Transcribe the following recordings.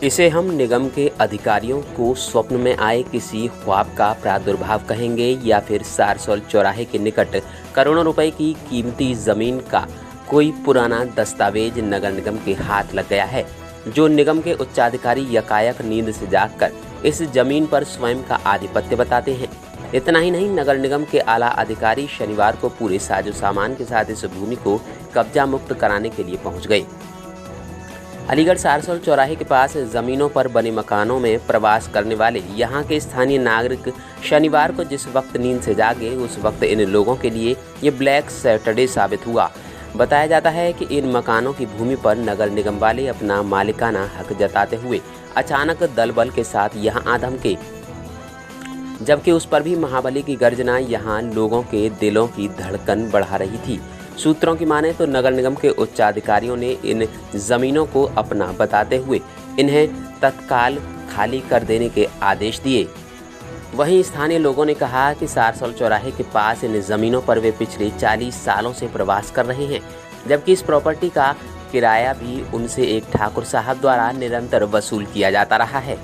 इसे हम निगम के अधिकारियों को स्वप्न में आए किसी ख्वाब का प्रादुर्भाव कहेंगे या फिर सारसोल चौराहे के निकट करोड़ों रुपए की कीमती जमीन का कोई पुराना दस्तावेज नगर निगम के हाथ लग गया है, जो निगम के उच्चाधिकारी यकायक नींद से जागकर इस जमीन पर स्वयं का आधिपत्य बताते हैं। इतना ही नहीं, नगर निगम के आला अधिकारी शनिवार को पूरे साजो सामान के साथ इस भूमि को कब्जा मुक्त कराने के लिए पहुंच गए। अलीगढ़ सारसोल चौराहे के पास जमीनों पर बने मकानों में प्रवास करने वाले यहां के स्थानीय नागरिक शनिवार को जिस वक्त नींद से जागे, उस वक्त इन लोगों के लिए ये ब्लैक सैटरडे साबित हुआ। बताया जाता है कि इन मकानों की भूमि पर नगर निगम वाले अपना मालिकाना हक जताते हुए अचानक दल बल के साथ यहां आ धमके, जबकि उस पर भी महाबली की गर्जना यहां लोगों के दिलों की धड़कन बढ़ा रही थी। सूत्रों की माने तो नगर निगम के उच्चाधिकारियों ने इन जमीनों को अपना बताते हुए इन्हें तत्काल खाली कर देने के आदेश दिए। वहीं स्थानीय लोगों ने कहा कि सारसोल चौराहे के पास इन जमीनों पर वे पिछले 40 सालों से प्रवास कर रहे हैं, जबकि इस प्रॉपर्टी का किराया भी उनसे एक ठाकुर साहब द्वारा निरंतर वसूल किया जाता रहा है।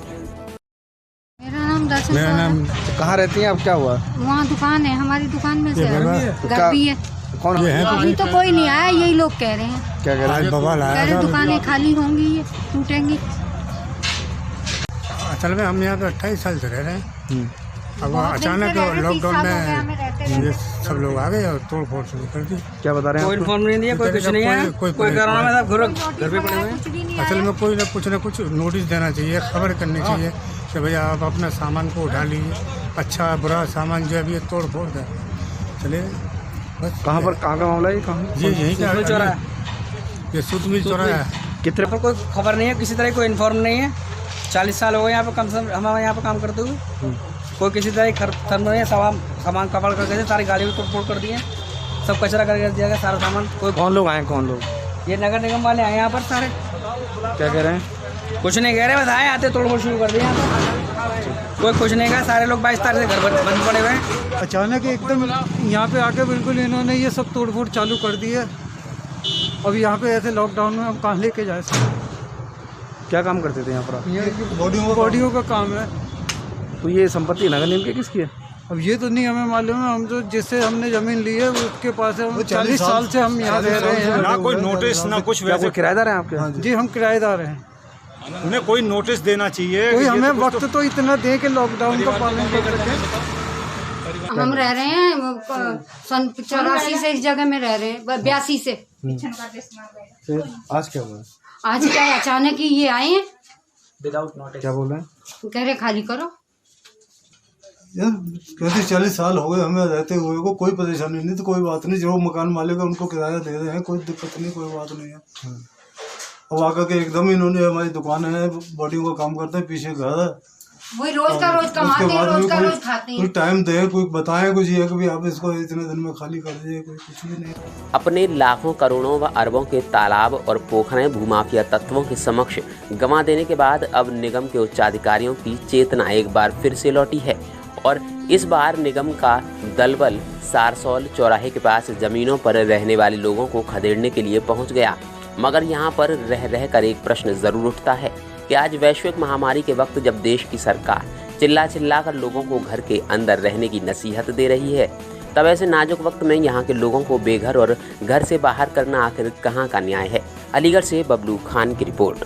मेरा नाम कहाँ रहती हैं आप? क्या हुआ? वहाँ दुकान है, हमारी दुकान में से घर भी है। कौन है? अभी तो कोई नहीं आया, यही लोग कह रहे हैं। क्या कह रहे हैं? कह रहे दुकानें खाली होंगी, ये टूटेंगी। असल में हम यहाँ पे 28 साल से रह रहे हैं। अब अचानक लॉकडाउन में ये सब लोग आ गए और तोड़ फोड़ शुरू कर दी। क्या बता रहे हैं? कोई इन्फॉर्म नहीं दिया, कोई कुछ नहीं है, कोई कोरोना में सब घर पे पड़े हुए हैं। असल में कोई ना कुछ नोटिस देना चाहिए, खबर करनी चाहिए कि भैया आप अपना सामान को उठा लीजिए, अच्छा बुरा सामान जो अभी तोड़ फोड़ है चले बस। कहाँ पर, कहाँ का मामला है? कहाँ? जी यहीं का चौराहा, ये सूत मिल चौराहा है। कितने पर कोई खबर नहीं है, किसी तरह कोई इन्फॉर्म नहीं है। 40 साल हो गए यहाँ पे कम से कम हमारे यहाँ पे काम करते हुए। कोई किसी तरह खत्म नहीं है। सामान कपड़ करके सारी गाड़ी में तोड़ फोड़ कर दिए, सब कचरा करके दिया गया सारा सामान। कोई कौन लोग आए? कौन लोग? ये नगर निगम वाले आए यहाँ पर सारे। क्या कह रहे हैं? कुछ नहीं कह रहे, बस आए आते तोड़ फोड़ शुरू कर दिया। कोई कुछ नहीं कहा, सारे लोग 22 तारीख से घर बंद पड़े हुए हैं। अचानक एकदम यहाँ पे आके बिल्कुल इन्होंने ये सब तोड़फोड़ चालू कर दी है। अब यहाँ पे ऐसे लॉकडाउन में हम कहाँ लेके जाए? क्या काम करते थे यहाँ पर आप? बॉडियों का काम है। तो ये संपत्ति नगर निगम की किसकी है? अब ये तो नहीं हमें मालूम है। हम तो जिससे हमने जमीन ली है उसके पास है। 40 साल से हम यहाँ रह रहे हैं। ना कोई नोटिस ना कुछ। क्या कोई किराएदार है आपके? जी हम किराएदार हैं। उन्हें कोई नोटिस देना चाहिए। कोई हमें वक्त तो इतना दे के लॉकडाउन का पालन कर सके। हम रह रहे हैं सन 84 से इस जगह में रह रहे हैं, 82 से। फिर आज क्या हुआ? आज क्या है, अचानक ही ये आए हैं। Without notice. क्या बोल रहे हैं? कह रहे खाली करो। यार कहते 40 साल हो गए हमें रहते हुए को, कोई परेशानी नहीं, तो कोई बात नहीं। जो मकान मालिक है उनको किराया दे रहे हैं, कोई दिक्कत नहीं, कोई बात नहीं है। अब आकर के एकदम इन्होंने, हमारी दुकान है, बॉडी का काम करते हैं, पीछे घर है, वही रोज का रोज कमाते हैं, रोज का रोज खाते हैं। कोई टाइम दे, कोई बताएं कुछ ये कि भी आप इसको इतने दिन में खाली कर दीजिए, कोई कुछ भी नहीं। अपने लाखों करोड़ों व अरबों के तालाब और पोखरें भूमाफिया तत्वों के समक्ष गंवा देने के बाद अब निगम के उच्चाधिकारियों की चेतना एक बार फिर से लौटी है और इस बार निगम का दलबल सारसोल चौराहे के पास जमीनों पर रहने वाले लोगों को खदेड़ने के लिए पहुंच गया। मगर यहाँ पर रह कर एक प्रश्न जरूर उठता है कि आज वैश्विक महामारी के वक्त जब देश की सरकार चिल्ला कर लोगों को घर के अंदर रहने की नसीहत दे रही है, तब ऐसे नाजुक वक्त में यहाँ के लोगों को बेघर और घर से बाहर करना आखिर कहाँ का न्याय है। अलीगढ़ से बबलू खान की रिपोर्ट।